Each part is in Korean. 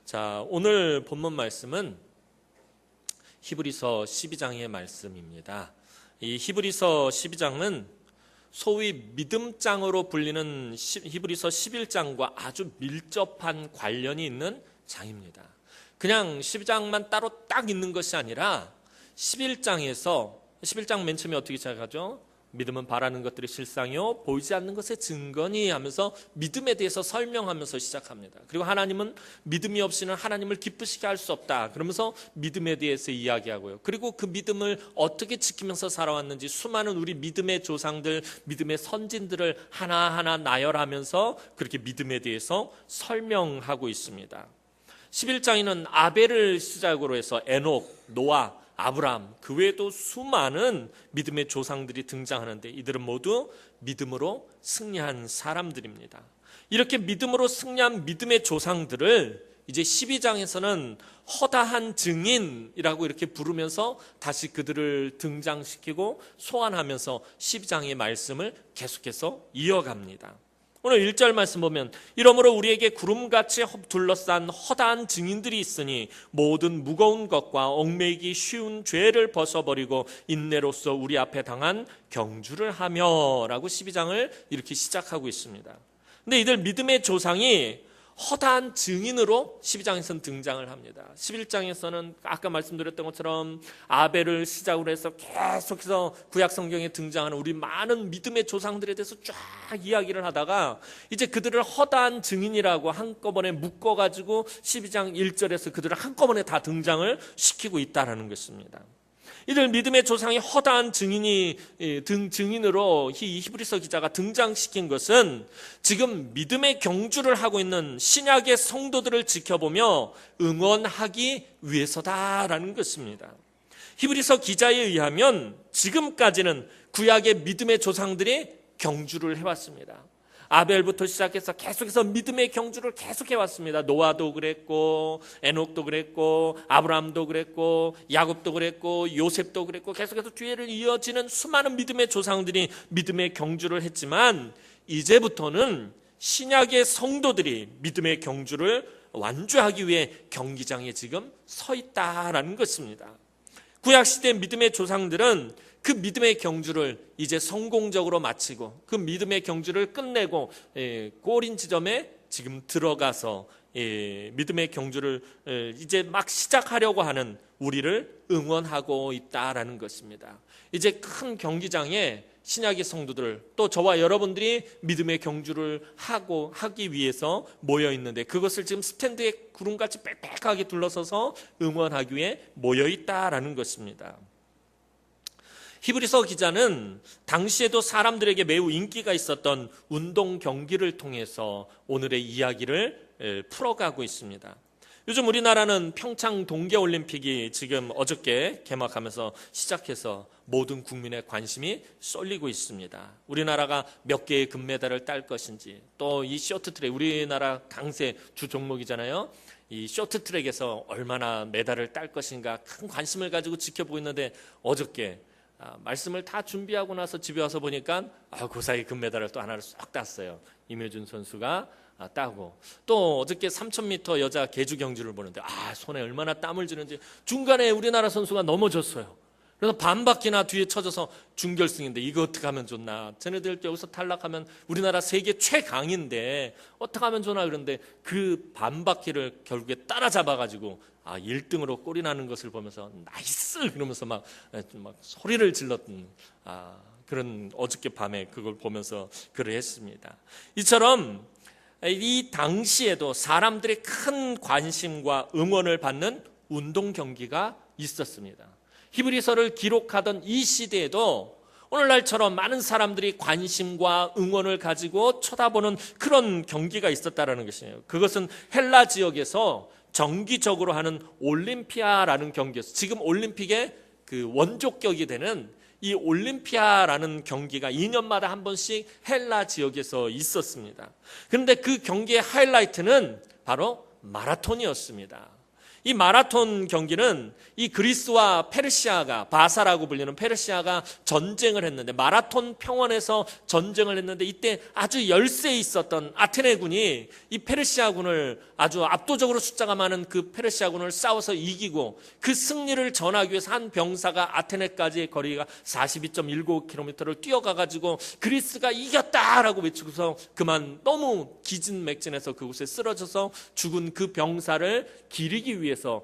자, 오늘 본문 말씀은 히브리서 12장의 말씀입니다. 이 히브리서 12장은 소위 믿음장으로 불리는 히브리서 11장과 아주 밀접한 관련이 있는 장입니다. 그냥 12장만 따로 딱 있는 것이 아니라 11장 맨 처음에 어떻게 시작하죠? 믿음은 바라는 것들이 실상이요 보이지 않는 것의 증거니 하면서 믿음에 대해서 설명하면서 시작합니다. 그리고 하나님은 믿음이 없이는 하나님을 기쁘시게 할 수 없다 그러면서 믿음에 대해서 이야기하고요. 그리고 그 믿음을 어떻게 지키면서 살아왔는지 수많은 우리 믿음의 조상들, 믿음의 선진들을 하나하나 나열하면서 그렇게 믿음에 대해서 설명하고 있습니다. 11장에는 아벨을 시작으로 해서 에녹, 노아, 아브라함, 그 외에도 수많은 믿음의 조상들이 등장하는데 이들은 모두 믿음으로 승리한 사람들입니다. 이렇게 믿음으로 승리한 믿음의 조상들을 이제 12장에서는 허다한 증인이라고 이렇게 부르면서 다시 그들을 등장시키고 소환하면서 12장의 말씀을 계속해서 이어갑니다. 오늘 1절 말씀 보면 이러므로 우리에게 구름같이 둘러싼 허다한 증인들이 있으니 모든 무거운 것과 얽매이기 쉬운 죄를 벗어버리고 인내로써 우리 앞에 당한 경주를 하며 라고 12장을 이렇게 시작하고 있습니다. 근데 이들 믿음의 조상이 허다한 증인으로 12장에서는 등장을 합니다. 11장에서는 아까 말씀드렸던 것처럼 아벨을 시작으로 해서 계속해서 구약 성경에 등장하는 우리 많은 믿음의 조상들에 대해서 쫙 이야기를 하다가 이제 그들을 허다한 증인이라고 한꺼번에 묶어가지고 12장 1절에서 그들을 한꺼번에 다 등장을 시키고 있다는 것입니다. 이들 믿음의 조상이 허다한 증인으로 이 히브리서 기자가 등장시킨 것은 지금 믿음의 경주를 하고 있는 신약의 성도들을 지켜보며 응원하기 위해서다라는 것입니다. 히브리서 기자에 의하면 지금까지는 구약의 믿음의 조상들이 경주를 해왔습니다. 아벨부터 시작해서 계속해서 믿음의 경주를 계속해왔습니다. 노아도 그랬고 에녹도 그랬고 아브라함도 그랬고 야곱도 그랬고 요셉도 그랬고 계속해서 뒤에를 이어지는 수많은 믿음의 조상들이 믿음의 경주를 했지만 이제부터는 신약의 성도들이 믿음의 경주를 완주하기 위해 경기장에 지금 서 있다라는 것입니다. 구약시대 믿음의 조상들은 그 믿음의 경주를 이제 성공적으로 마치고 그 믿음의 경주를 끝내고 골인 지점에 지금 들어가서 믿음의 경주를 이제 막 시작하려고 하는 우리를 응원하고 있다라는 것입니다. 이제 큰 경기장에 신약의 성도들 또 저와 여러분들이 믿음의 경주를 하기 위해서 모여 있는데 그것을 지금 스탠드에 구름같이 빽빽하게 둘러서서 응원하기 위해 모여 있다라는 것입니다. 히브리서 기자는 당시에도 사람들에게 매우 인기가 있었던 운동 경기를 통해서 오늘의 이야기를 풀어가고 있습니다. 요즘 우리나라는 평창 동계올림픽이 지금 어저께 개막하면서 시작해서 모든 국민의 관심이 쏠리고 있습니다. 우리나라가 몇 개의 금메달을 딸 것인지 또 이 쇼트트랙 우리나라 강세 주 종목이잖아요. 이 쇼트트랙에서 얼마나 메달을 딸 것인가 큰 관심을 가지고 지켜보고 있는데 어저께 말씀을 다 준비하고 나서 집에 와서 보니까 그 사이 금메달을 또 하나를 쏙 땄어요. 임효준 선수가 따고 또 어저께 3000m 여자 계주 경주를 보는데 손에 얼마나 땀을 쥐는지 중간에 우리나라 선수가 넘어졌어요. 그래서 반 바퀴나 뒤에 쳐져서 준결승인데 이거 어떻게 하면 좋나 쟤네들 여기서 탈락하면 우리나라 세계 최강인데 어떻게 하면 좋나 그런데 그 반 바퀴를 결국에 따라잡아가지고 1등으로 꼴이 나는 것을 보면서 나이스 그러면서 막 소리를 질렀던 그런 어저께 밤에 그걸 보면서 글을 했습니다. 이처럼 이 당시에도 사람들의 큰 관심과 응원을 받는 운동 경기가 있었습니다. 히브리서를 기록하던 이 시대에도 오늘날처럼 많은 사람들이 관심과 응원을 가지고 쳐다보는 그런 경기가 있었다는 것이에요. 그것은 헬라 지역에서 정기적으로 하는 올림피아라는 경기였어요. 지금 올림픽의 그 원조격이 되는 이 올림피아라는 경기가 2년마다 한 번씩 헬라 지역에서 있었습니다. 그런데 그 경기의 하이라이트는 바로 마라톤이었습니다. 이 마라톤 경기는 이 그리스와 페르시아가, 바사라고 불리는 페르시아가 전쟁을 했는데, 마라톤 평원에서 전쟁을 했는데, 이때 아주 열세에 있었던 아테네군이 이 페르시아군을, 아주 압도적으로 숫자가 많은 그 페르시아군을 싸워서 이기고, 그 승리를 전하기 위해서 한 병사가 아테네까지의 거리가 42.19km를 뛰어가가지고 그리스가 이겼다라고 외치고서 그만 너무 기진맥진해서 그곳에 쓰러져서 죽은 그 병사를 기리기 위해서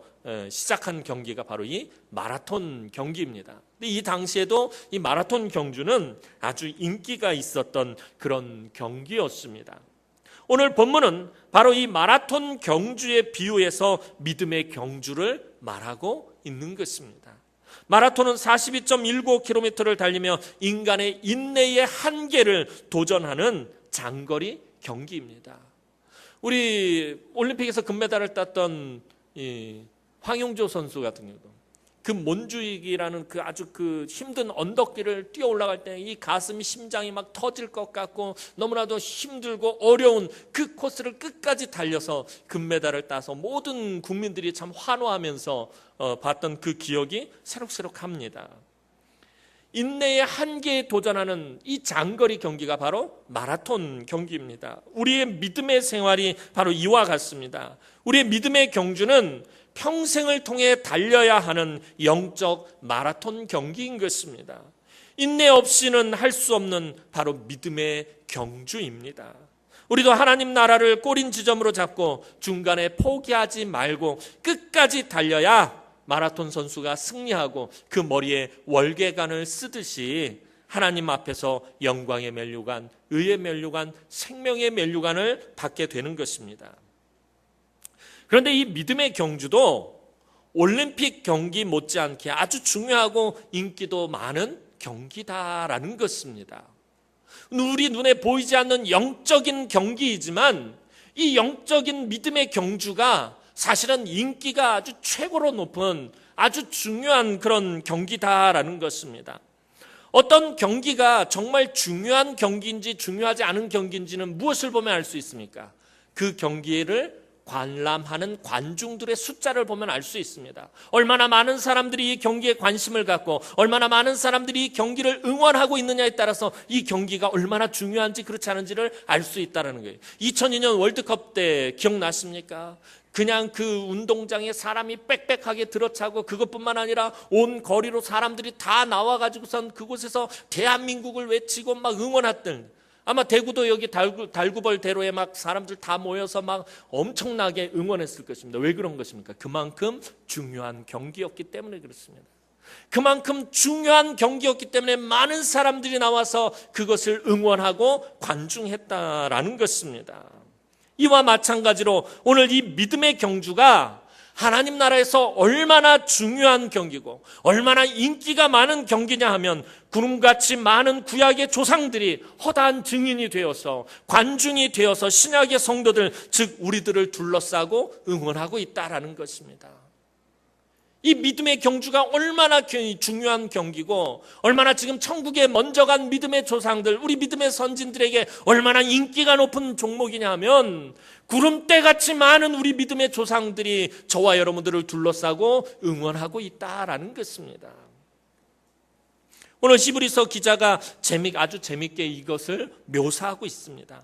시작한 경기가 바로 이 마라톤 경기입니다. 근데 이 당시에도 이 마라톤 경주는 아주 인기가 있었던 그런 경기였습니다. 오늘 본문은 바로 이 마라톤 경주에 비유해서 믿음의 경주를 말하고 있는 것입니다. 마라톤은 42.19km를 달리며 인간의 인내의 한계를 도전하는 장거리 경기입니다. 우리 올림픽에서 금메달을 땄던 이 황용조 선수 같은 경우도 그 몬주익이라는 그 아주 그 힘든 언덕길을 뛰어 올라갈 때 이 가슴이, 심장이 막 터질 것 같고 너무나도 힘들고 어려운 그 코스를 끝까지 달려서 금메달을 따서 모든 국민들이 참 환호하면서 봤던 그 기억이 새록새록합니다. 인내의 한계에 도전하는 이 장거리 경기가 바로 마라톤 경기입니다. 우리의 믿음의 생활이 바로 이와 같습니다. 우리의 믿음의 경주는 평생을 통해 달려야 하는 영적 마라톤 경기인 것입니다. 인내 없이는 할 수 없는 바로 믿음의 경주입니다. 우리도 하나님 나라를 꼬린 지점으로 잡고 중간에 포기하지 말고 끝까지 달려야 마라톤 선수가 승리하고 그 머리에 월계관을 쓰듯이 하나님 앞에서 영광의 면류관, 의의 면류관, 생명의 면류관을 받게 되는 것입니다. 그런데 이 믿음의 경주도 올림픽 경기 못지않게 아주 중요하고 인기도 많은 경기다라는 것입니다. 우리 눈에 보이지 않는 영적인 경기이지만 이 영적인 믿음의 경주가 사실은 인기가 아주 최고로 높은 아주 중요한 그런 경기다라는 것입니다. 어떤 경기가 정말 중요한 경기인지 중요하지 않은 경기인지는 무엇을 보면 알 수 있습니까? 그 경기를 관람하는 관중들의 숫자를 보면 알 수 있습니다. 얼마나 많은 사람들이 이 경기에 관심을 갖고 얼마나 많은 사람들이 이 경기를 응원하고 있느냐에 따라서 이 경기가 얼마나 중요한지 그렇지 않은지를 알 수 있다는 거예요. 2002년 월드컵 때 기억나십니까? 그냥 그 운동장에 사람이 빽빽하게 들어차고 그것뿐만 아니라 온 거리로 사람들이 다 나와가지고선 그곳에서 대한민국을 외치고 막 응원했던, 아마 대구도 여기 달구벌 대로에 막 사람들 다 모여서 막 엄청나게 응원했을 것입니다. 왜 그런 것입니까? 그만큼 중요한 경기였기 때문에 그렇습니다. 그만큼 중요한 경기였기 때문에 많은 사람들이 나와서 그것을 응원하고 관중했다라는 것입니다. 이와 마찬가지로 오늘 이 믿음의 경주가 하나님 나라에서 얼마나 중요한 경기고 얼마나 인기가 많은 경기냐 하면 구름같이 많은 구약의 조상들이 허다한 증인이 되어서 관중이 되어서 신약의 성도들 즉 우리들을 둘러싸고 응원하고 있다라는 것입니다. 이 믿음의 경주가 얼마나 중요한 경기고 얼마나 지금 천국에 먼저 간 믿음의 조상들, 우리 믿음의 선진들에게 얼마나 인기가 높은 종목이냐 하면 구름대같이 많은 우리 믿음의 조상들이 저와 여러분들을 둘러싸고 응원하고 있다라는 것입니다. 오늘 히브리서 기자가 아주 재밌게 이것을 묘사하고 있습니다.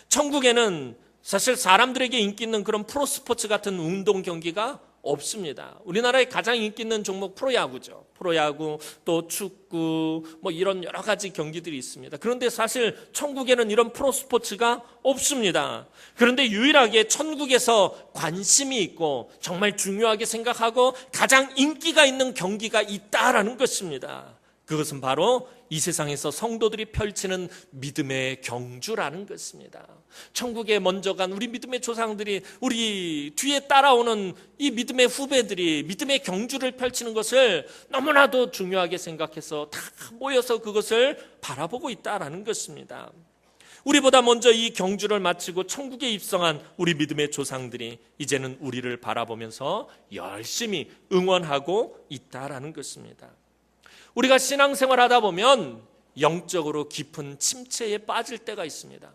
천국에는 사실 사람들에게 인기 있는 그런 프로스포츠 같은 운동 경기가 없습니다. 우리나라에 가장 인기 있는 종목 프로야구죠. 프로야구, 또 축구, 뭐 이런 여러 가지 경기들이 있습니다. 그런데 사실 천국에는 이런 프로스포츠가 없습니다. 그런데 유일하게 천국에서 관심이 있고 정말 중요하게 생각하고 가장 인기가 있는 경기가 있다라는 것입니다. 그것은 바로 이 세상에서 성도들이 펼치는 믿음의 경주라는 것입니다. 천국에 먼저 간 우리 믿음의 조상들이 우리 뒤에 따라오는 이 믿음의 후배들이 믿음의 경주를 펼치는 것을 너무나도 중요하게 생각해서 다 모여서 그것을 바라보고 있다라는 것입니다. 우리보다 먼저 이 경주를 마치고 천국에 입성한 우리 믿음의 조상들이 이제는 우리를 바라보면서 열심히 응원하고 있다라는 것입니다. 우리가 신앙생활 하다 보면 영적으로 깊은 침체에 빠질 때가 있습니다.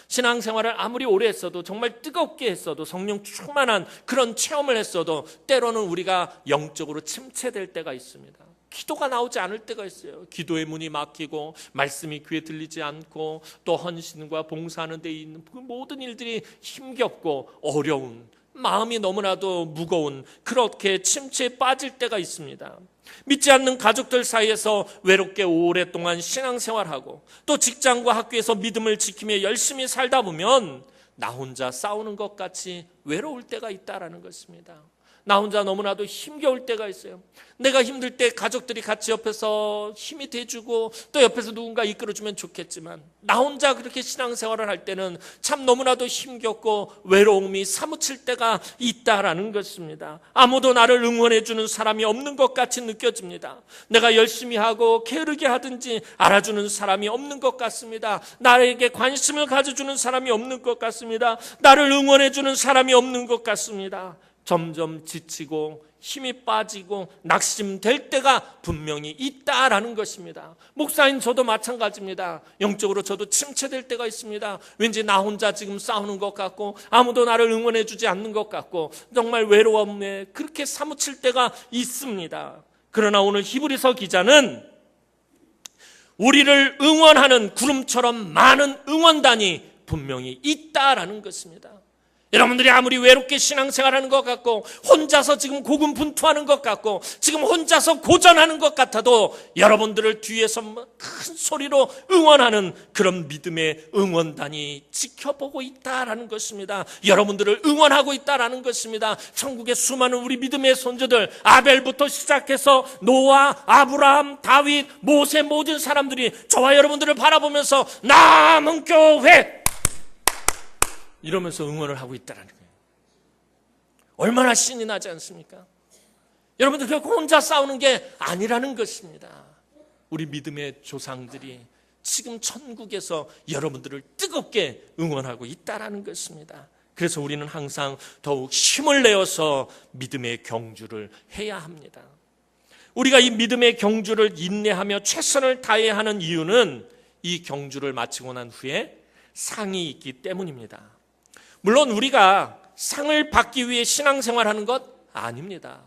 신앙생활을 아무리 오래 했어도, 정말 뜨겁게 했어도, 성령 충만한 그런 체험을 했어도 때로는 우리가 영적으로 침체될 때가 있습니다. 기도가 나오지 않을 때가 있어요. 기도의 문이 막히고 말씀이 귀에 들리지 않고 또 헌신과 봉사하는 데 있는 그 모든 일들이 힘겹고 어려운, 마음이 너무나도 무거운, 그렇게 침체에 빠질 때가 있습니다. 믿지 않는 가족들 사이에서 외롭게 오랫동안 신앙생활하고 또 직장과 학교에서 믿음을 지키며 열심히 살다 보면 나 혼자 싸우는 것 같이 외로울 때가 있다라는 것입니다. 나 혼자 너무나도 힘겨울 때가 있어요. 내가 힘들 때 가족들이 같이 옆에서 힘이 돼주고 또 옆에서 누군가 이끌어주면 좋겠지만 나 혼자 그렇게 신앙생활을 할 때는 참 너무나도 힘겹고 외로움이 사무칠 때가 있다라는 것입니다. 아무도 나를 응원해주는 사람이 없는 것 같이 느껴집니다. 내가 열심히 하고 게으르게 하든지 알아주는 사람이 없는 것 같습니다. 나에게 관심을 가져주는 사람이 없는 것 같습니다. 나를 응원해주는 사람이 없는 것 같습니다. 점점 지치고 힘이 빠지고 낙심될 때가 분명히 있다라는 것입니다. 목사인 저도 마찬가지입니다. 영적으로 저도 침체될 때가 있습니다. 왠지 나 혼자 지금 싸우는 것 같고 아무도 나를 응원해 주지 않는 것 같고 정말 외로움에 그렇게 사무칠 때가 있습니다. 그러나 오늘 히브리서 기자는 우리를 응원하는 구름처럼 많은 응원단이 분명히 있다라는 것입니다. 여러분들이 아무리 외롭게 신앙생활하는 것 같고 혼자서 지금 고군분투하는 것 같고 지금 혼자서 고전하는 것 같아도 여러분들을 뒤에서 큰 소리로 응원하는 그런 믿음의 응원단이 지켜보고 있다라는 것입니다. 여러분들을 응원하고 있다라는 것입니다. 천국의 수많은 우리 믿음의 손주들, 아벨부터 시작해서 노아, 아브라함, 다윗, 모세, 모든 사람들이 저와 여러분들을 바라보면서 남은 교회 이러면서 응원을 하고 있다는 거예요. 얼마나 신이 나지 않습니까? 여러분들 결코 혼자 싸우는 게 아니라는 것입니다. 우리 믿음의 조상들이 지금 천국에서 여러분들을 뜨겁게 응원하고 있다는 것입니다. 그래서 우리는 항상 더욱 힘을 내어서 믿음의 경주를 해야 합니다. 우리가 이 믿음의 경주를 인내하며 최선을 다해야 하는 이유는 이 경주를 마치고 난 후에 상이 있기 때문입니다. 물론 우리가 상을 받기 위해 신앙생활하는 것 아닙니다.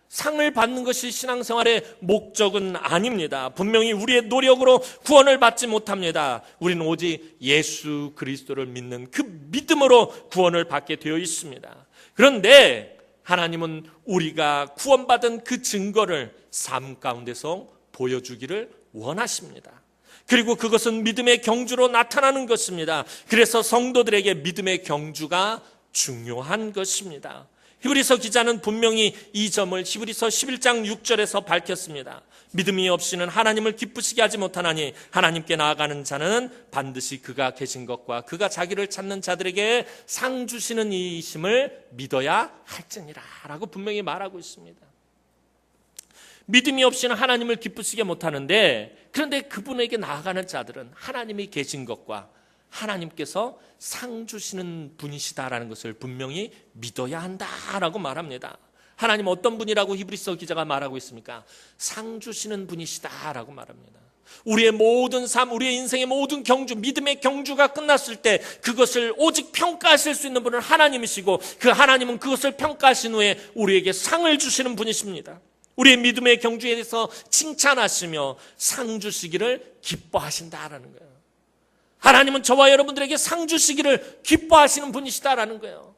상을 받는 것이 신앙생활의 목적은 아닙니다. 분명히 우리의 노력으로 구원을 받지 못합니다. 우리는 오직 예수 그리스도를 믿는 그 믿음으로 구원을 받게 되어 있습니다. 그런데 하나님은 우리가 구원받은 그 증거를 삶 가운데서 보여주기를 원하십니다. 그리고 그것은 믿음의 경주로 나타나는 것입니다. 그래서 성도들에게 믿음의 경주가 중요한 것입니다. 히브리서 기자는 분명히 이 점을 히브리서 11장 6절에서 밝혔습니다. 믿음이 없이는 하나님을 기쁘시게 하지 못하나니 하나님께 나아가는 자는 반드시 그가 계신 것과 그가 자기를 찾는 자들에게 상 주시는 이심을 믿어야 할지니라 라고 분명히 말하고 있습니다. 믿음이 없이는 하나님을 기쁘시게 못하는데 그런데 그분에게 나아가는 자들은 하나님이 계신 것과 하나님께서 상 주시는 분이시다라는 것을 분명히 믿어야 한다라고 말합니다. 하나님 어떤 분이라고 히브리서 기자가 말하고 있습니까? 상 주시는 분이시다라고 말합니다. 우리의 모든 삶, 우리의 인생의 모든 경주, 믿음의 경주가 끝났을 때 그것을 오직 평가하실 수 있는 분은 하나님이시고 그 하나님은 그것을 평가하신 후에 우리에게 상을 주시는 분이십니다. 우리의 믿음의 경주에 대해서 칭찬하시며 상 주시기를 기뻐하신다라는 거예요. 하나님은 저와 여러분들에게 상 주시기를 기뻐하시는 분이시다라는 거예요.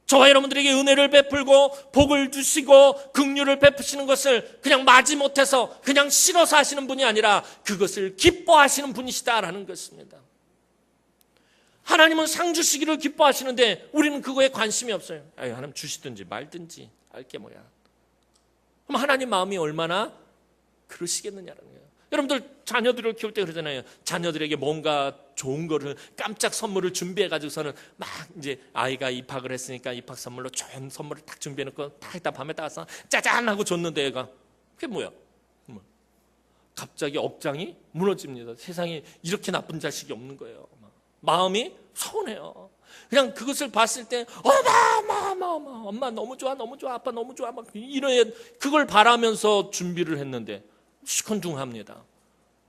저와 여러분들에게 은혜를 베풀고 복을 주시고 긍휼을 베푸시는 것을 그냥 마지못해서 그냥 싫어서 하시는 분이 아니라 그것을 기뻐하시는 분이시다라는 것입니다. 하나님은 상 주시기를 기뻐하시는데 우리는 그거에 관심이 없어요. 하나님 주시든지 말든지 알게 뭐야. 그럼 하나님 마음이 얼마나 그러시겠느냐는 거예요. 여러분들 자녀들을 키울 때 그러잖아요. 자녀들에게 뭔가 좋은 거를 깜짝 선물을 준비해가지고서는 막 이제 아이가 입학을 했으니까 입학 선물로 좋은 선물을 딱 준비해놓고 딱 이따 밤에 따가서 짜잔 하고 줬는데 애가 그게 뭐야? 갑자기 억장이 무너집니다. 세상에 이렇게 나쁜 자식이 없는 거예요. 마음이 서운해요. 그냥 그것을 봤을 때 엄마 너무 좋아 아빠 너무 좋아 막 이런 그걸 바라면서 준비를 했는데 시큰둥합니다.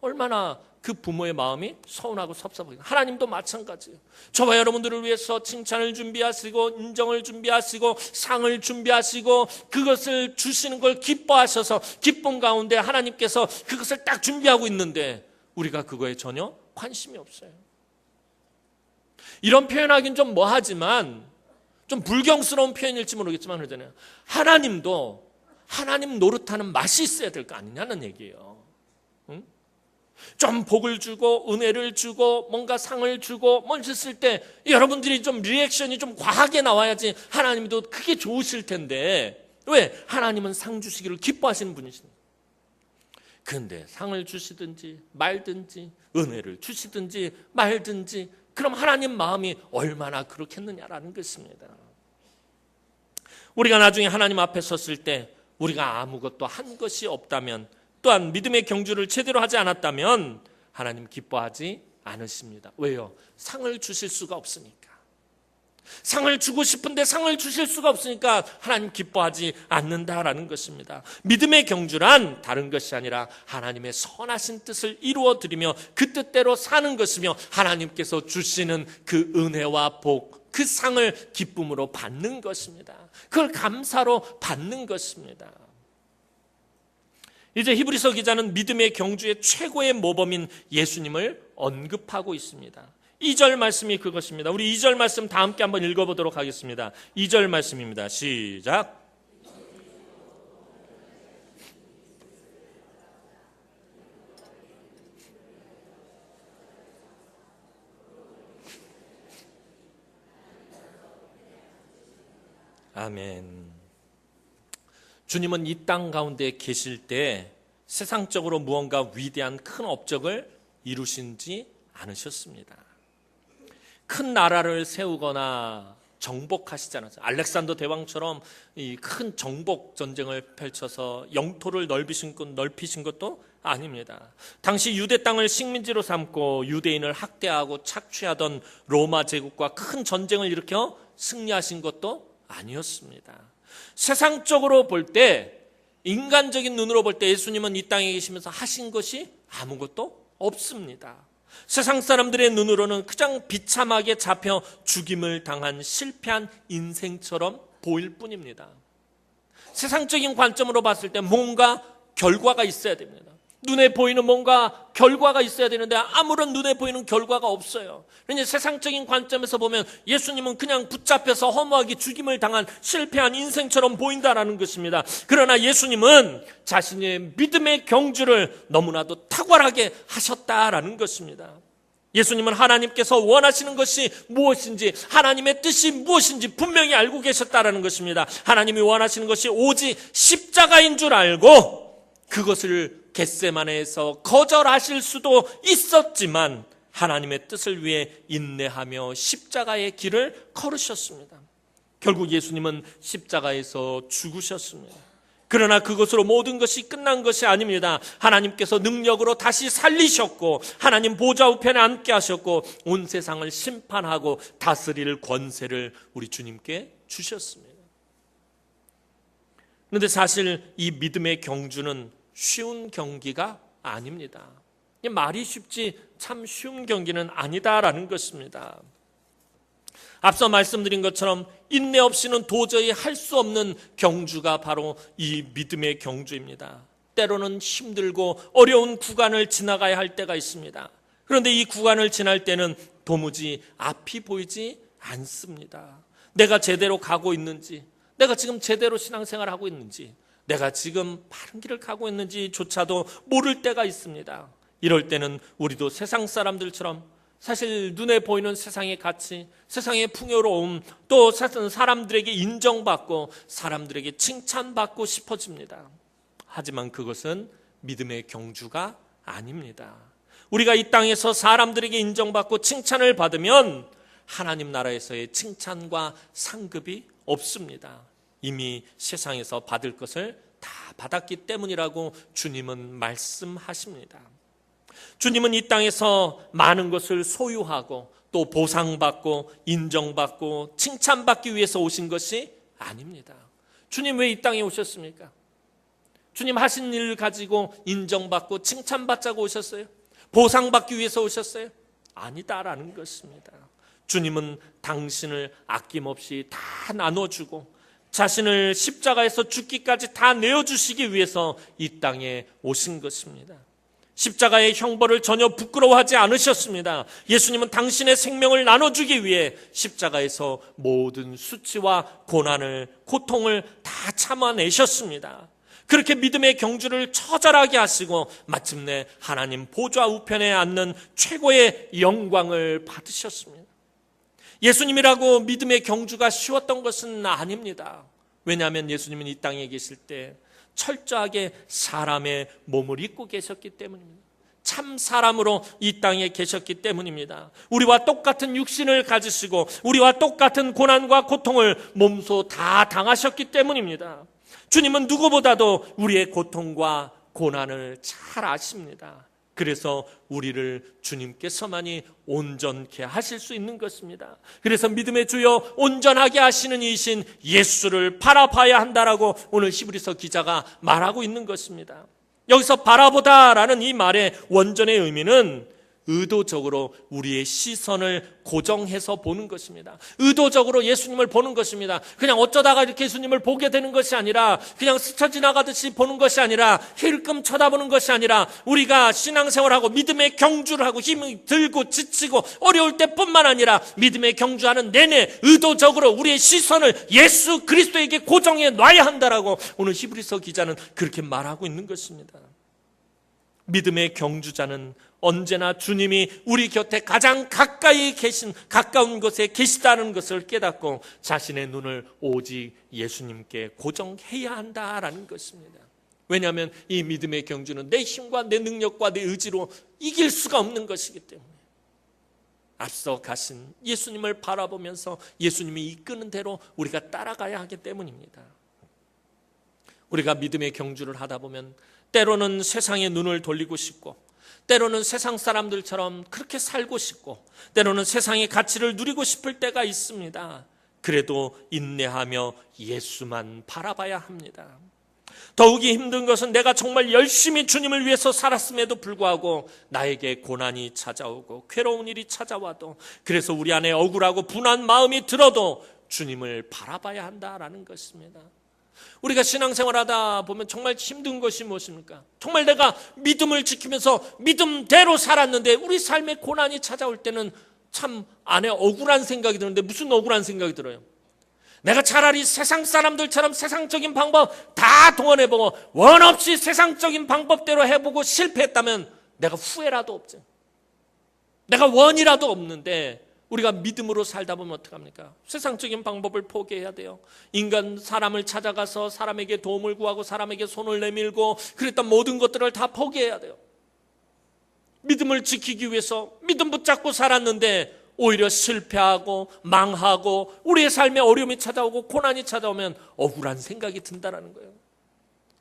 얼마나 그 부모의 마음이 서운하고 섭섭하겠어요. 하나님도 마찬가지예요. 저와 여러분들을 위해서 칭찬을 준비하시고 인정을 준비하시고 상을 준비하시고 그것을 주시는 걸 기뻐하셔서 기쁨 가운데 하나님께서 그것을 딱 준비하고 있는데 우리가 그거에 전혀 관심이 없어요. 이런 표현하기는 좀 뭐하지만 좀 불경스러운 표현일지 모르겠지만 그러잖아요. 하나님도 하나님 노릇하는 맛이 있어야 될 거 아니냐는 얘기예요. 응? 좀 복을 주고 은혜를 주고 뭔가 상을 주고 뭘 줬을 때 여러분들이 좀 리액션이 좀 과하게 나와야지 하나님도 그게 좋으실 텐데 왜? 하나님은 상 주시기를 기뻐하시는 분이십니다. 그런데 상을 주시든지 말든지 은혜를 주시든지 말든지 그럼 하나님 마음이 얼마나 그렇겠느냐라는 것입니다. 우리가 나중에 하나님 앞에 섰을 때 우리가 아무것도 한 것이 없다면 또한 믿음의 경주를 제대로 하지 않았다면 하나님 기뻐하지 않으십니다. 왜요? 상을 주실 수가 없으니까. 상을 주고 싶은데 상을 주실 수가 없으니까 하나님 기뻐하지 않는다라는 것입니다. 믿음의 경주란 다른 것이 아니라 하나님의 선하신 뜻을 이루어드리며 그 뜻대로 사는 것이며 하나님께서 주시는 그 은혜와 복, 그 상을 기쁨으로 받는 것입니다. 그걸 감사로 받는 것입니다. 이제 히브리서 기자는 믿음의 경주의 최고의 모범인 예수님을 언급하고 있습니다. 2절 말씀이 그것입니다. 우리 2절 말씀 다 함께 한번 읽어보도록 하겠습니다. 2절 말씀입니다. 시작. 아멘. 주님은 이 땅 가운데 계실 때 세상적으로 무언가 위대한 큰 업적을 이루신지 않으셨습니다. 큰 나라를 세우거나 정복하시지 않았어요. 알렉산더 대왕처럼 이 큰 정복 전쟁을 펼쳐서 영토를 넓히신 것도 아닙니다. 당시 유대 땅을 식민지로 삼고 유대인을 학대하고 착취하던 로마 제국과 큰 전쟁을 일으켜 승리하신 것도 아니었습니다. 세상적으로 볼 때, 인간적인 눈으로 볼 때 예수님은 이 땅에 계시면서 하신 것이 아무것도 없습니다. 세상 사람들의 눈으로는 그냥 비참하게 잡혀 죽임을 당한 실패한 인생처럼 보일 뿐입니다. 세상적인 관점으로 봤을 때 뭔가 결과가 있어야 됩니다. 눈에 보이는 뭔가 결과가 있어야 되는데 아무런 눈에 보이는 결과가 없어요. 그러니 세상적인 관점에서 보면 예수님은 그냥 붙잡혀서 허무하게 죽임을 당한 실패한 인생처럼 보인다라는 것입니다. 그러나 예수님은 자신의 믿음의 경주를 너무나도 탁월하게 하셨다라는 것입니다. 예수님은 하나님께서 원하시는 것이 무엇인지, 하나님의 뜻이 무엇인지 분명히 알고 계셨다라는 것입니다. 하나님이 원하시는 것이 오직 십자가인 줄 알고 그것을 겟세마네에서 거절하실 수도 있었지만 하나님의 뜻을 위해 인내하며 십자가의 길을 걸으셨습니다. 결국 예수님은 십자가에서 죽으셨습니다. 그러나 그것으로 모든 것이 끝난 것이 아닙니다. 하나님께서 능력으로 다시 살리셨고 하나님 보좌 우편에 앉게 하셨고 온 세상을 심판하고 다스릴 권세를 우리 주님께 주셨습니다. 그런데 사실 이 믿음의 경주는 쉬운 경기가 아닙니다. 말이 쉽지 참 쉬운 경기는 아니다라는 것입니다. 앞서 말씀드린 것처럼 인내 없이는 도저히 할 수 없는 경주가 바로 이 믿음의 경주입니다. 때로는 힘들고 어려운 구간을 지나가야 할 때가 있습니다. 그런데 이 구간을 지날 때는 도무지 앞이 보이지 않습니다. 내가 제대로 가고 있는지, 내가 지금 제대로 신앙생활을 하고 있는지, 내가 지금 바른 길을 가고 있는지조차도 모를 때가 있습니다. 이럴 때는 우리도 세상 사람들처럼 사실 눈에 보이는 세상의 가치, 세상의 풍요로움, 또 사람들에게 인정받고 사람들에게 칭찬받고 싶어집니다. 하지만 그것은 믿음의 경주가 아닙니다. 우리가 이 땅에서 사람들에게 인정받고 칭찬을 받으면 하나님 나라에서의 칭찬과 상급이 없습니다. 이미 세상에서 받을 것을 다 받았기 때문이라고 주님은 말씀하십니다. 주님은 이 땅에서 많은 것을 소유하고 또 보상받고 인정받고 칭찬받기 위해서 오신 것이 아닙니다. 주님 왜 이 땅에 오셨습니까? 주님 하신 일 가지고 인정받고 칭찬받자고 오셨어요? 보상받기 위해서 오셨어요? 아니다라는 것입니다. 주님은 당신을 아낌없이 다 나눠주고 자신을 십자가에서 죽기까지 다 내어주시기 위해서 이 땅에 오신 것입니다. 십자가의 형벌을 전혀 부끄러워하지 않으셨습니다. 예수님은 당신의 생명을 나눠주기 위해 십자가에서 모든 수치와 고난을, 고통을 다 참아내셨습니다. 그렇게 믿음의 경주를 처절하게 하시고 마침내 하나님 보좌 우편에 앉는 최고의 영광을 받으셨습니다. 예수님이라고 믿음의 경주가 쉬웠던 것은 아닙니다. 왜냐하면 예수님은 이 땅에 계실 때 철저하게 사람의 몸을 입고 계셨기 때문입니다. 참 사람으로 이 땅에 계셨기 때문입니다. 우리와 똑같은 육신을 가지시고 우리와 똑같은 고난과 고통을 몸소 다 당하셨기 때문입니다. 주님은 누구보다도 우리의 고통과 고난을 잘 아십니다. 그래서 우리를 주님께서만이 온전케 하실 수 있는 것입니다. 그래서 믿음의 주여 온전하게 하시는 이신 예수를 바라봐야 한다라고 오늘 히브리서 기자가 말하고 있는 것입니다. 여기서 바라보다라는 이 말의 원전의 의미는 의도적으로 우리의 시선을 고정해서 보는 것입니다. 의도적으로 예수님을 보는 것입니다. 그냥 어쩌다가 이렇게 예수님을 보게 되는 것이 아니라 그냥 스쳐 지나가듯이 보는 것이 아니라 힐끔 쳐다보는 것이 아니라 우리가 신앙생활하고 믿음의 경주를 하고 힘이 들고 지치고 어려울 때뿐만 아니라 믿음의 경주하는 내내 의도적으로 우리의 시선을 예수 그리스도에게 고정해 놔야 한다라고 오늘 히브리서 기자는 그렇게 말하고 있는 것입니다. 믿음의 경주자는 언제나 주님이 우리 곁에 가장 가까이 계신, 가까운 곳에 계시다는 것을 깨닫고 자신의 눈을 오직 예수님께 고정해야 한다라는 것입니다. 왜냐하면 이 믿음의 경주는 내 힘과 내 능력과 내 의지로 이길 수가 없는 것이기 때문에 앞서 가신 예수님을 바라보면서 예수님이 이끄는 대로 우리가 따라가야 하기 때문입니다. 우리가 믿음의 경주를 하다 보면 때로는 세상에 눈을 돌리고 싶고 때로는 세상 사람들처럼 그렇게 살고 싶고 때로는 세상의 가치를 누리고 싶을 때가 있습니다. 그래도 인내하며 예수만 바라봐야 합니다. 더욱이 힘든 것은 내가 정말 열심히 주님을 위해서 살았음에도 불구하고 나에게 고난이 찾아오고 괴로운 일이 찾아와도 그래서 우리 안에 억울하고 분한 마음이 들어도 주님을 바라봐야 한다라는 것입니다. 우리가 신앙생활하다 보면 정말 힘든 것이 무엇입니까? 정말 내가 믿음을 지키면서 믿음대로 살았는데 우리 삶에 고난이 찾아올 때는 참 안에 억울한 생각이 드는데 무슨 억울한 생각이 들어요? 내가 차라리 세상 사람들처럼 세상적인 방법 다 동원해보고 원 없이 세상적인 방법대로 해보고 실패했다면 내가 후회라도 없죠. 내가 원이라도 없는데 우리가 믿음으로 살다 보면 어떡합니까? 세상적인 방법을 포기해야 돼요. 인간 사람을 찾아가서 사람에게 도움을 구하고 사람에게 손을 내밀고 그랬던 모든 것들을 다 포기해야 돼요. 믿음을 지키기 위해서 믿음 붙잡고 살았는데 오히려 실패하고 망하고 우리의 삶에 어려움이 찾아오고 고난이 찾아오면 억울한 생각이 든다는 거예요.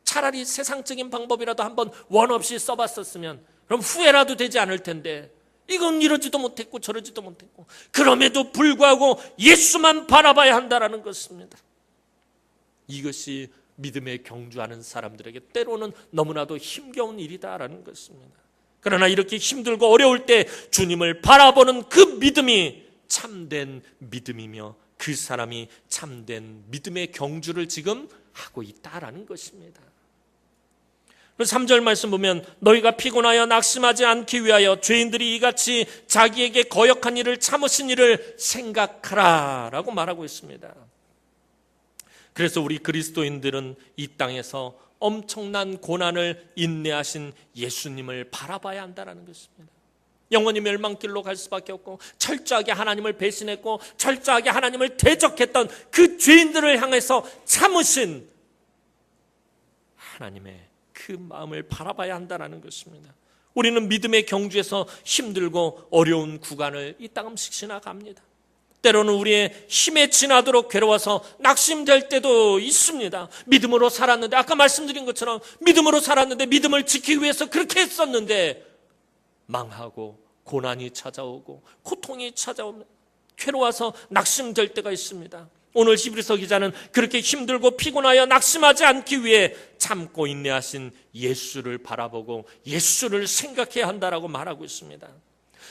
차라리 세상적인 방법이라도 한번 원 없이 써봤었으면 그럼 후회라도 되지 않을 텐데 이건 이러지도 못했고 저러지도 못했고 그럼에도 불구하고 예수만 바라봐야 한다는 것입니다. 이것이 믿음에 경주하는 사람들에게 때로는 너무나도 힘겨운 일이다라는 것입니다. 그러나 이렇게 힘들고 어려울 때 주님을 바라보는 그 믿음이 참된 믿음이며 그 사람이 참된 믿음의 경주를 지금 하고 있다라는 것입니다. 3절 말씀 보면 너희가 피곤하여 낙심하지 않기 위하여 죄인들이 이같이 자기에게 거역한 일을 참으신 일을 생각하라 라고 말하고 있습니다. 그래서 우리 그리스도인들은 이 땅에서 엄청난 고난을 인내하신 예수님을 바라봐야 한다는 것입니다. 영원히 멸망길로 갈 수밖에 없고 철저하게 하나님을 배신했고 철저하게 하나님을 대적했던 그 죄인들을 향해서 참으신 하나님의 그 마음을 바라봐야 한다는 것입니다. 우리는 믿음의 경주에서 힘들고 어려운 구간을 이따금씩 지나갑니다. 때로는 우리의 힘에 지나도록 괴로워서 낙심될 때도 있습니다. 믿음으로 살았는데 아까 말씀드린 것처럼 믿음으로 살았는데 믿음을 지키기 위해서 그렇게 했었는데 망하고 고난이 찾아오고 고통이 찾아오면 괴로워서 낙심될 때가 있습니다. 오늘 히브리서 기자는 그렇게 힘들고 피곤하여 낙심하지 않기 위해 참고 인내하신 예수를 바라보고 예수를 생각해야 한다라고 말하고 있습니다.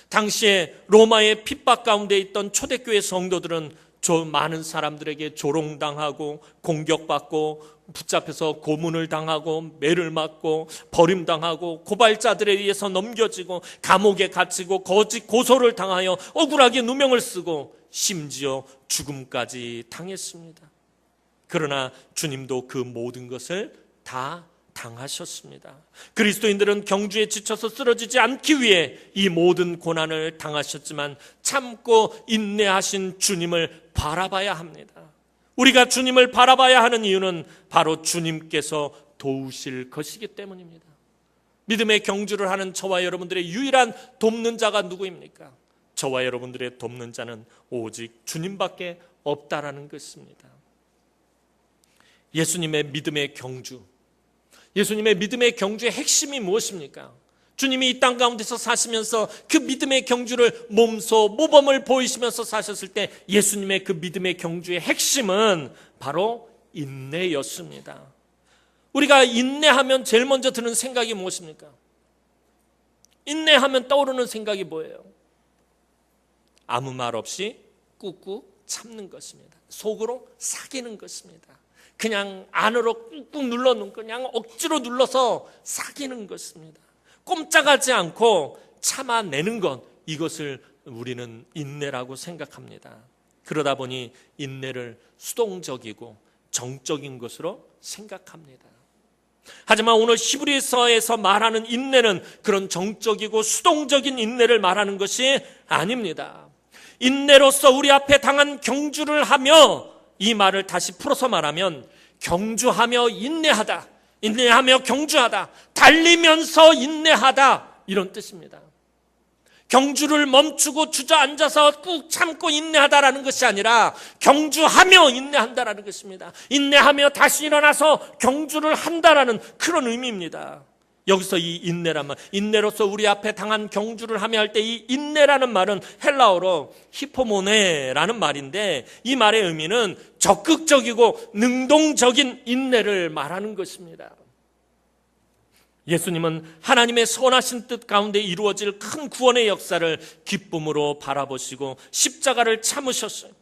당시에 로마의 핍박 가운데 있던 초대교회 성도들은 많은 사람들에게 조롱당하고 공격받고 붙잡혀서 고문을 당하고 매를 맞고 버림당하고 고발자들에 의해서 넘겨지고 감옥에 갇히고 거짓 고소를 당하여 억울하게 누명을 쓰고 심지어 죽음까지 당했습니다. 그러나 주님도 그 모든 것을 다 당하셨습니다. 그리스도인들은 경주에 지쳐서 쓰러지지 않기 위해 이 모든 고난을 당하셨지만 참고 인내하신 주님을 바라봐야 합니다. 우리가 주님을 바라봐야 하는 이유는 바로 주님께서 도우실 것이기 때문입니다. 믿음의 경주를 하는 저와 여러분들의 유일한 돕는 자가 누구입니까? 저와 여러분들의 돕는 자는 오직 주님밖에 없다라는 것입니다. 예수님의 믿음의 경주, 예수님의 믿음의 경주의 핵심이 무엇입니까? 주님이 이 땅 가운데서 사시면서 그 믿음의 경주를 몸소 모범을 보이시면서 사셨을 때 예수님의 그 믿음의 경주의 핵심은 바로 인내였습니다. 우리가 인내하면 제일 먼저 드는 생각이 무엇입니까? 인내하면 떠오르는 생각이 뭐예요? 아무 말 없이 꾹꾹 참는 것입니다. 속으로 사귀는 것입니다. 그냥 안으로 꾹꾹 눌러놓은 그냥 억지로 눌러서 사귀는 것입니다. 꼼짝하지 않고 참아내는 것, 이것을 우리는 인내라고 생각합니다. 그러다 보니 인내를 수동적이고 정적인 것으로 생각합니다. 하지만 오늘 히브리서에서 말하는 인내는 그런 정적이고 수동적인 인내를 말하는 것이 아닙니다. 인내로서 우리 앞에 당한 경주를 하며, 이 말을 다시 풀어서 말하면 경주하며 인내하다, 인내하며 경주하다, 달리면서 인내하다, 이런 뜻입니다. 경주를 멈추고 주저앉아서 꾹 참고 인내하다라는 것이 아니라 경주하며 인내한다라는 것입니다. 인내하며 다시 일어나서 경주를 한다라는 그런 의미입니다. 여기서 이 인내란 말, 인내로서 우리 앞에 당한 경주를 하며 할 때 이 인내라는 말은 헬라어로 히포모네라는 말인데, 이 말의 의미는 적극적이고 능동적인 인내를 말하는 것입니다. 예수님은 하나님의 선하신 뜻 가운데 이루어질 큰 구원의 역사를 기쁨으로 바라보시고 십자가를 참으셨어요.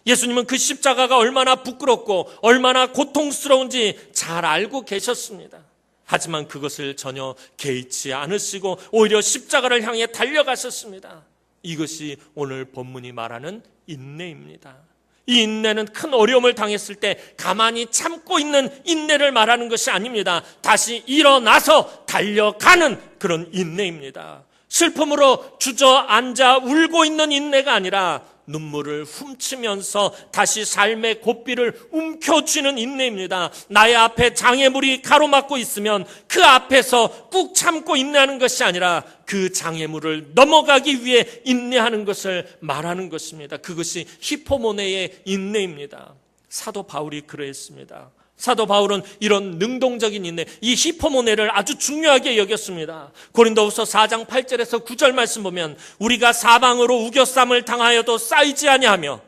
예수님은 그 십자가가 얼마나 부끄럽고 얼마나 고통스러운지 잘 알고 계셨습니다. 하지만 그것을 전혀 개의치 않으시고 오히려 십자가를 향해 달려가셨습니다. 이것이 오늘 본문이 말하는 인내입니다. 이 인내는 큰 어려움을 당했을 때 가만히 참고 있는 인내를 말하는 것이 아닙니다. 다시 일어나서 달려가는 그런 인내입니다. 슬픔으로 주저앉아 울고 있는 인내가 아니라 눈물을 훔치면서 다시 삶의 고삐를 움켜쥐는 인내입니다. 나의 앞에 장애물이 가로막고 있으면 그 앞에서 꾹 참고 인내하는 것이 아니라 그 장애물을 넘어가기 위해 인내하는 것을 말하는 것입니다. 그것이 히포모네의 인내입니다. 사도 바울이 그러했습니다. 사도 바울은 이런 능동적인 인내, 이 히포모네를 아주 중요하게 여겼습니다. 고린도후서 4장 8절에서 9절 말씀 보면 우리가 사방으로 우겨쌈을 당하여도 쌓이지 아니하며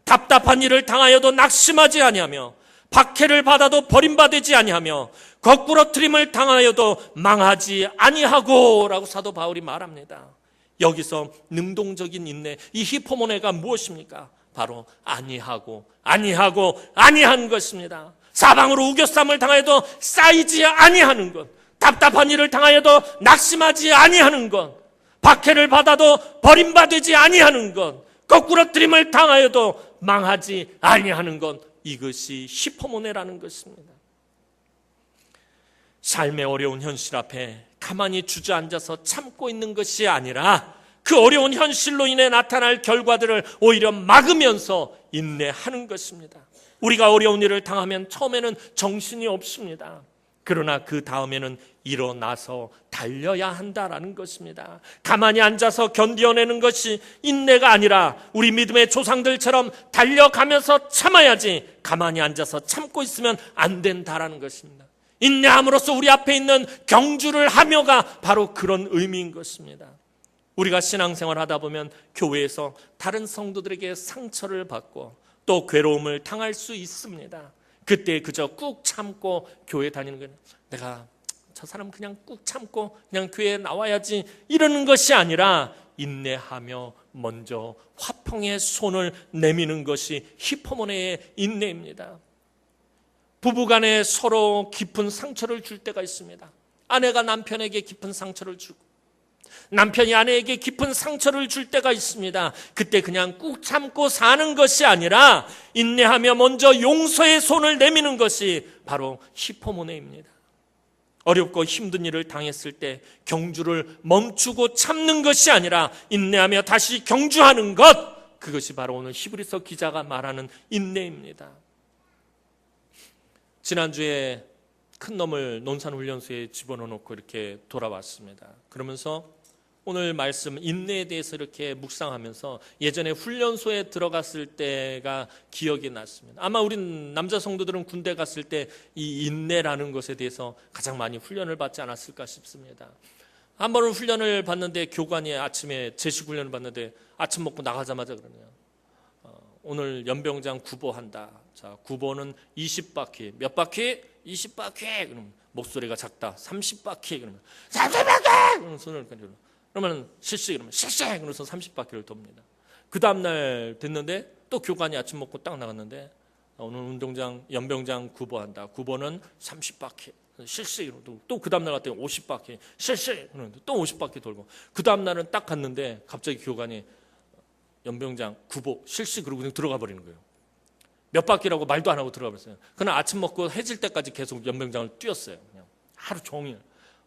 답답한 일을 당하여도 낙심하지 아니하며 박해를 받아도 버림받지 아니하며 거꾸러뜨림을 당하여도 망하지 아니하고 라고 사도 바울이 말합니다. 여기서 능동적인 인내, 이 히포모네가 무엇입니까? 바로 아니한 것입니다. 사방으로 우겨쌈을 당하여도 쌓이지 아니하는 것, 답답한 일을 당하여도 낙심하지 아니하는 것, 박해를 받아도 버림받지 아니하는 것, 거꾸러뜨림을 당하여도 망하지 아니하는 것, 이것이 히포모네라는 것입니다. 삶의 어려운 현실 앞에 가만히 주저앉아서 참고 있는 것이 아니라 그 어려운 현실로 인해 나타날 결과들을 오히려 막으면서 인내하는 것입니다. 우리가 어려운 일을 당하면 처음에는 정신이 없습니다. 그러나 그 다음에는 일어나서 달려야 한다라는 것입니다. 가만히 앉아서 견뎌내는 것이 인내가 아니라 우리 믿음의 조상들처럼 달려가면서 참아야지, 가만히 앉아서 참고 있으면 안 된다라는 것입니다. 인내함으로써 우리 앞에 있는 경주를 하며가 바로 그런 의미인 것입니다. 우리가 신앙생활 하다 보면 교회에서 다른 성도들에게 상처를 받고 또 괴로움을 당할 수 있습니다. 그때 그저 꾹 참고 교회 다니는 거예요. 내가 저 사람 그냥 꾹 참고 그냥 교회에 나와야지 이러는 것이 아니라 인내하며 먼저 화평의 손을 내미는 것이 히포모네의 인내입니다. 부부간에 서로 깊은 상처를 줄 때가 있습니다. 아내가 남편에게 깊은 상처를 주고 남편이 아내에게 깊은 상처를 줄 때가 있습니다. 그때 그냥 꾹 참고 사는 것이 아니라 인내하며 먼저 용서의 손을 내미는 것이 바로 히포모네입니다. 어렵고 힘든 일을 당했을 때 경주를 멈추고 참는 것이 아니라 인내하며 다시 경주하는 것, 그것이 바로 오늘 히브리서 기자가 말하는 인내입니다. 지난주에 큰 놈을 논산훈련소에 집어넣고 이렇게 돌아왔습니다. 그러면서 오늘 말씀 인내에 대해서 이렇게 묵상하면서 예전에 훈련소에 들어갔을 때가 기억이 났습니다. 아마 우리 남자 성도들은 군대 갔을 때 이 인내라는 것에 대해서 가장 많이 훈련을 받지 않았을까 싶습니다. 한 번은 훈련을 받는데 교관이 아침에 제식 훈련을 받는데 아침 먹고 나가자마자 그러네요. 오늘 연병장 구보한다. 자, 구보는 20바퀴. 몇 바퀴? 20바퀴. 그러면 목소리가 작다. 30바퀴. 그러면 30바퀴! 그러면 손을 그러면 실시 그러면 실시 그러면서 30바퀴를 돕니다. 그 다음 날 됐는데 또 교관이 아침 먹고 딱 나갔는데 오늘 운동장 연병장 구보한다. 구보는 30바퀴. 실시 또 그 다음 날 갔더니 50바퀴. 실시 그러는데 또 50바퀴 돌고 그 다음 날은 딱 갔는데 갑자기 교관이 연병장 구보 실시 그러고 그냥 들어가 버리는 거예요. 몇 바퀴라고 말도 안 하고 들어가 버렸어요. 그날 아침 먹고 해질 때까지 계속 연병장을 뛰었어요. 그냥 하루 종일.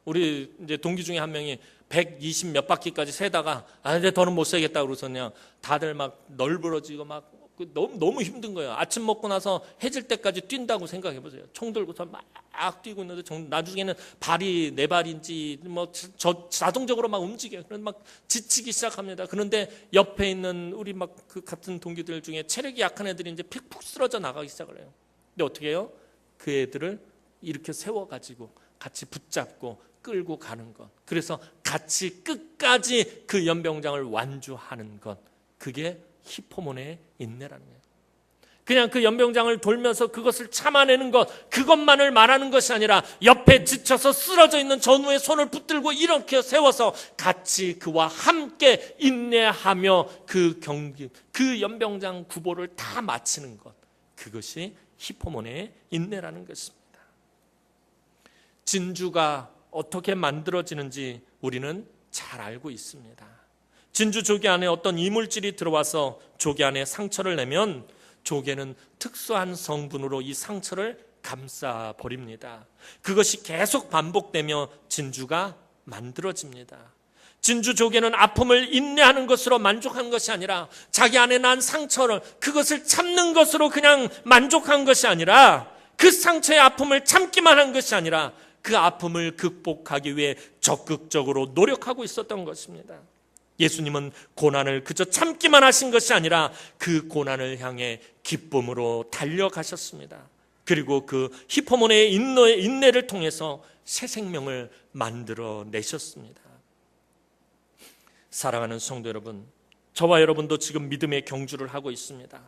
우리 이제 동기 중에 한 명이 120 몇 바퀴까지 세다가 이제 더는 못 세겠다 그러서 그냥 다들 막 널브러지고 막 너무 힘든 거예요. 아침 먹고 나서 해질 때까지 뛴다고 생각해 보세요. 총 들고서 막 뛰고 있는데 나중에는 발이 네 발인지 뭐 자동적으로 막 움직여요. 그래서 막 지치기 시작합니다. 그런데 옆에 있는 우리 막 그 같은 동기들 중에 체력이 약한 애들이 이제 픽푹 쓰러져 나가기 시작을 해요. 근데 어떻게 해요? 그 애들을 이렇게 세워가지고 같이 붙잡고 끌고 가는 것. 그래서 같이 끝까지 그 연병장을 완주하는 것. 그게 히포모네의 인내라는 거예요. 그냥 그 연병장을 돌면서 그것을 참아내는 것, 그것만을 말하는 것이 아니라 옆에 지쳐서 쓰러져 있는 전우의 손을 붙들고 이렇게 세워서 같이 그와 함께 인내하며 그 경기, 그 연병장 구보를 다 마치는 것. 그것이 히포모네의 인내라는 것입니다. 진주가 어떻게 만들어지는지 우리는 잘 알고 있습니다. 진주 조개 안에 어떤 이물질이 들어와서 조개 안에 상처를 내면 조개는 특수한 성분으로 이 상처를 감싸버립니다. 그것이 계속 반복되며 진주가 만들어집니다. 진주 조개는 아픔을 인내하는 것으로 만족한 것이 아니라 자기 안에 난 상처를 그것을 참는 것으로 그냥 만족한 것이 아니라 그 상처의 아픔을 참기만 한 것이 아니라 그 아픔을 극복하기 위해 적극적으로 노력하고 있었던 것입니다. 예수님은 고난을 그저 참기만 하신 것이 아니라 그 고난을 향해 기쁨으로 달려가셨습니다. 그리고 그 히포모네의 인내를 통해서 새 생명을 만들어내셨습니다. 사랑하는 성도 여러분, 저와 여러분도 지금 믿음의 경주를 하고 있습니다.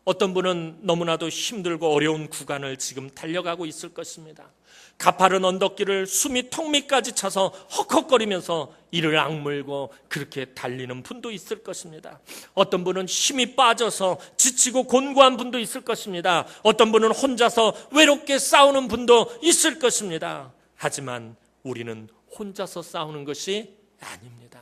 어떤 분은 너무나도 힘들고 어려운 구간을 지금 달려가고 있을 것입니다. 가파른 언덕길을 숨이 턱 밑까지 차서 헉헉거리면서 이를 악물고 그렇게 달리는 분도 있을 것입니다. 어떤 분은 힘이 빠져서 지치고 곤고한 분도 있을 것입니다. 어떤 분은 혼자서 외롭게 싸우는 분도 있을 것입니다. 하지만 우리는 혼자서 싸우는 것이 아닙니다.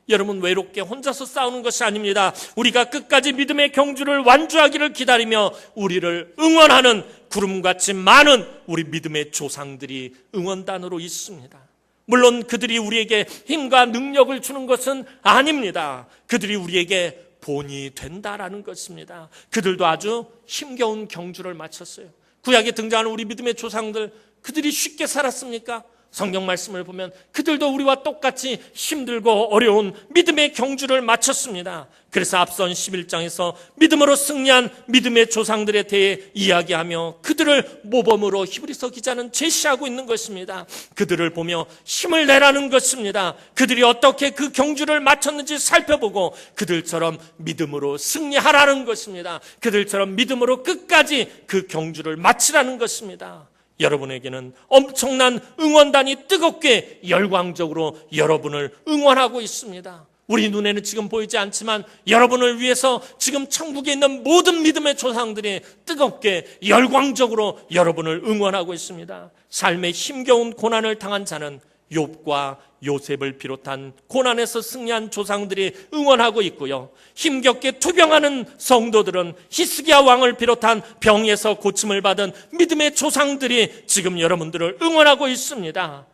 여러분, 외롭게 혼자서 싸우는 것이 아닙니다. 우리가 끝까지 믿음의 경주를 완주하기를 기다리며 우리를 응원하는 구름같이 많은 우리 믿음의 조상들이 응원단으로 있습니다. 물론 그들이 우리에게 힘과 능력을 주는 것은 아닙니다. 그들이 우리에게 본이 된다라는 것입니다. 그들도 아주 힘겨운 경주를 마쳤어요. 구약에 등장하는 우리 믿음의 조상들, 그들이 쉽게 살았습니까? 성경 말씀을 보면 그들도 우리와 똑같이 힘들고 어려운 믿음의 경주를 마쳤습니다. 그래서 앞선 11장에서 믿음으로 승리한 믿음의 조상들에 대해 이야기하며 그들을 모범으로 히브리서 기자는 제시하고 있는 것입니다. 그들을 보며 힘을 내라는 것입니다. 그들이 어떻게 그 경주를 마쳤는지 살펴보고 그들처럼 믿음으로 승리하라는 것입니다. 그들처럼 믿음으로 끝까지 그 경주를 마치라는 것입니다. 여러분에게는 엄청난 응원단이 뜨겁게 열광적으로 여러분을 응원하고 있습니다. 우리 눈에는 지금 보이지 않지만 여러분을 위해서 지금 천국에 있는 모든 믿음의 조상들이 뜨겁게 열광적으로 여러분을 응원하고 있습니다. 삶에 힘겨운 고난을 당한 자는 욥과 요셉을 비롯한 고난에서 승리한 조상들이 응원하고 있고요. 힘겹게 투병하는 성도들은 히스기야 왕을 비롯한 병에서 고침을 받은 믿음의 조상들이 지금 여러분들을 응원하고 있습니다.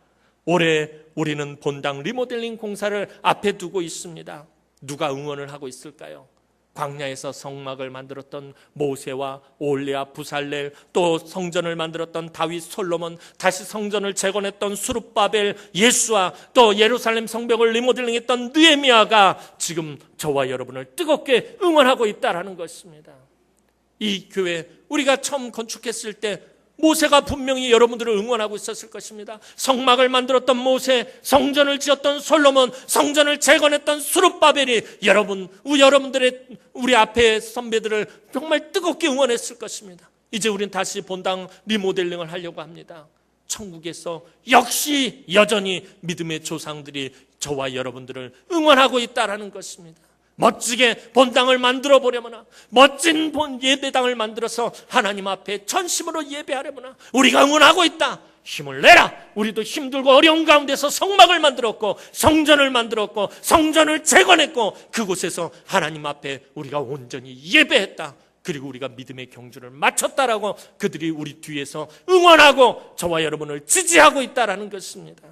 올해 우리는 본당 리모델링 공사를 앞에 두고 있습니다. 누가 응원을 하고 있을까요? 광야에서 성막을 만들었던 모세와 올레아, 부살렐, 또 성전을 만들었던 다윗, 솔로몬, 다시 성전을 재건했던 수룹바벨, 예수아, 또 예루살렘 성벽을 리모델링했던 느헤미야가 지금 저와 여러분을 뜨겁게 응원하고 있다는 것입니다. 이 교회 우리가 처음 건축했을 때 모세가 분명히 여러분들을 응원하고 있었을 것입니다. 성막을 만들었던 모세, 성전을 지었던 솔로몬, 성전을 재건했던 수룹바벨이 여러분들의 우리 앞에 선배들을 정말 뜨겁게 응원했을 것입니다. 이제 우리는 다시 본당 리모델링을 하려고 합니다. 천국에서 역시 여전히 믿음의 조상들이 저와 여러분들을 응원하고 있다는 것입니다. 멋지게 본당을 만들어 보려거나 멋진 예배당을 만들어서 하나님 앞에 전심으로 예배하려거나 우리가 응원하고 있다. 힘을 내라. 우리도 힘들고 어려운 가운데서 성막을 만들었고 성전을 만들었고 성전을 재건했고 그곳에서 하나님 앞에 우리가 온전히 예배했다. 그리고 우리가 믿음의 경주를 마쳤다라고 그들이 우리 뒤에서 응원하고 저와 여러분을 지지하고 있다는 것입니다.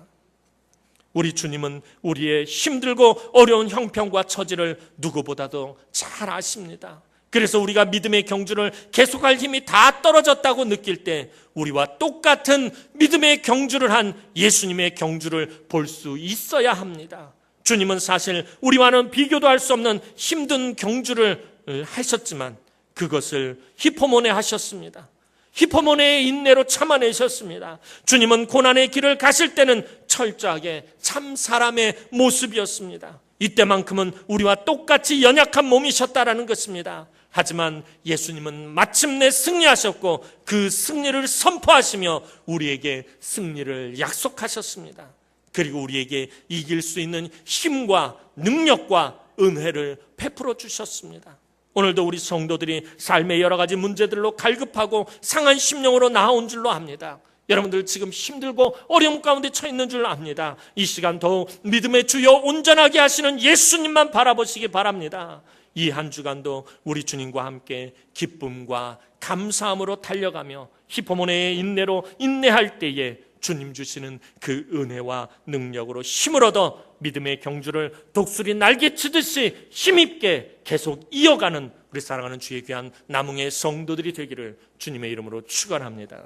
우리 주님은 우리의 힘들고 어려운 형편과 처지를 누구보다도 잘 아십니다. 그래서 우리가 믿음의 경주를 계속할 힘이 다 떨어졌다고 느낄 때 우리와 똑같은 믿음의 경주를 한 예수님의 경주를 볼 수 있어야 합니다. 주님은 사실 우리와는 비교도 할 수 없는 힘든 경주를 하셨지만 그것을 히포몬에 하셨습니다. 히포몬의 인내로 참아내셨습니다. 주님은 고난의 길을 가실 때는 철저하게 참 사람의 모습이었습니다. 이때만큼은 우리와 똑같이 연약한 몸이셨다라는 것입니다. 하지만 예수님은 마침내 승리하셨고 그 승리를 선포하시며 우리에게 승리를 약속하셨습니다. 그리고 우리에게 이길 수 있는 힘과 능력과 은혜를 베풀어 주셨습니다. 오늘도 우리 성도들이 삶의 여러 가지 문제들로 갈급하고 상한 심령으로 나아온 줄로 압니다. 여러분들 지금 힘들고 어려움 가운데 처해 있는 줄 압니다. 이 시간 더욱 믿음의 주여 온전하게 하시는 예수님만 바라보시기 바랍니다. 이 한 주간도 우리 주님과 함께 기쁨과 감사함으로 달려가며 히포모네의 인내로 인내할 때에 주님 주시는 그 은혜와 능력으로 힘을 얻어 믿음의 경주를 독수리 날개치듯이 힘있게 계속 이어가는 우리 사랑하는 주의 귀한 남흥의 성도들이 되기를 주님의 이름으로 축원합니다.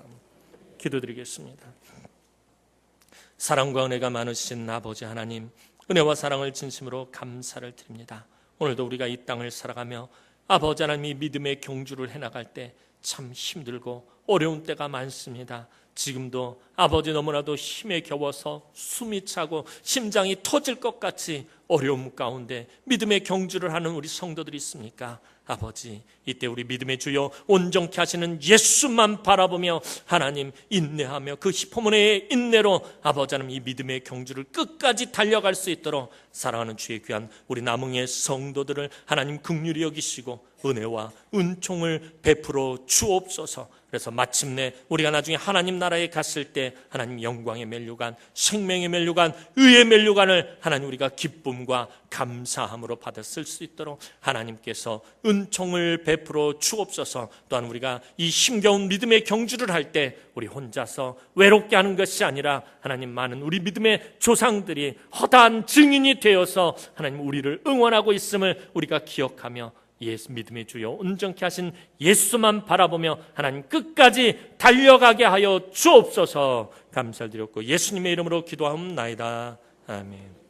기도드리겠습니다. 사랑과 은혜가 많으신 아버지 하나님, 은혜와 사랑을 진심으로 감사를 드립니다. 오늘도 우리가 이 땅을 살아가며 아버지 하나님이 믿음의 경주를 해나갈 때 참 힘들고 어려운 때가 많습니다. 지금도 아버지 너무나도 힘에 겨워서 숨이 차고 심장이 터질 것 같이 어려움 가운데 믿음의 경주를 하는 우리 성도들이 있습니까? 아버지, 이때 우리 믿음의 주여 온전케 하시는 예수만 바라보며 하나님 인내하며 그 히포모네의 인내로 아버지 하나님 이 믿음의 경주를 끝까지 달려갈 수 있도록 사랑하는 주의 귀한 우리 남흥의 성도들을 하나님 긍휼히 여기시고 은혜와 은총을 베풀어 주옵소서. 그래서 마침내 우리가 나중에 하나님 나라에 갔을 때 하나님 영광의 멸류관, 생명의 멸류관, 의의 멸류관을 하나님 우리가 기쁨과 감사함으로 받았을 수 있도록 하나님께서 은총을 베풀어 주옵소서. 또한 우리가 이 힘겨운 믿음의 경주를 할 때 우리 혼자서 외롭게 하는 것이 아니라 하나님 많은 우리 믿음의 조상들이 허다한 증인이 되어서 하나님 우리를 응원하고 있음을 우리가 기억하며 예수 믿음의 주요 온전케 하신 예수만 바라보며 하나님 끝까지 달려가게 하여 주옵소서. 감사드렸고 예수님의 이름으로 기도하옵나이다. 아멘.